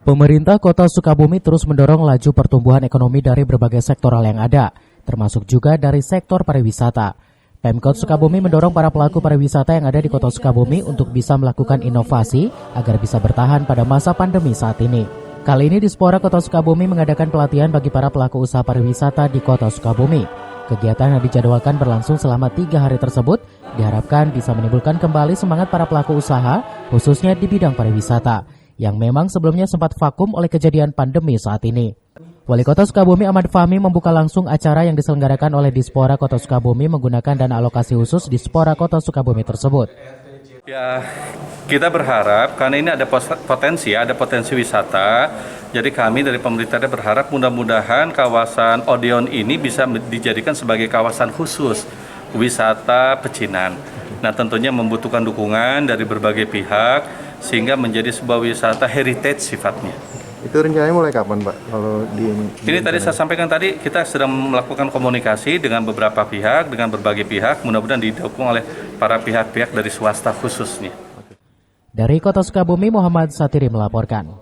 Pemerintah Kota Sukabumi terus mendorong laju pertumbuhan ekonomi dari berbagai sektoral yang ada, termasuk juga dari sektor pariwisata. Pemkot Sukabumi mendorong para pelaku pariwisata yang ada di Kota Sukabumi untuk bisa melakukan inovasi agar bisa bertahan pada masa pandemi saat ini. Kali ini Dispora Kota Sukabumi mengadakan pelatihan bagi para pelaku usaha pariwisata di Kota Sukabumi. Kegiatan yang dijadwalkan berlangsung selama 3 hari tersebut diharapkan bisa menimbulkan kembali semangat para pelaku usaha, khususnya di bidang pariwisata, yang memang sebelumnya sempat vakum oleh kejadian pandemi saat ini. Wali Kota Sukabumi Ahmad Fahmi membuka langsung acara yang diselenggarakan oleh Dispora Kota Sukabumi menggunakan dana alokasi khusus Dispora Kota Sukabumi tersebut. Ya, kita berharap karena ini ada potensi wisata. Jadi kami dari pemerintah berharap mudah-mudahan kawasan Odeon ini bisa dijadikan sebagai kawasan khusus wisata pecinan. Nah, tentunya membutuhkan dukungan dari berbagai pihak sehingga menjadi sebuah wisata heritage sifatnya. Itu rencananya mulai kapan, Pak? Kalau ini tadi saya sampaikan tadi, kita sedang melakukan komunikasi dengan beberapa pihak, dengan berbagai pihak, mudah-mudahan didukung oleh para pihak-pihak dari swasta khususnya. Dari Kota Sukabumi, Muhammad Satiri melaporkan.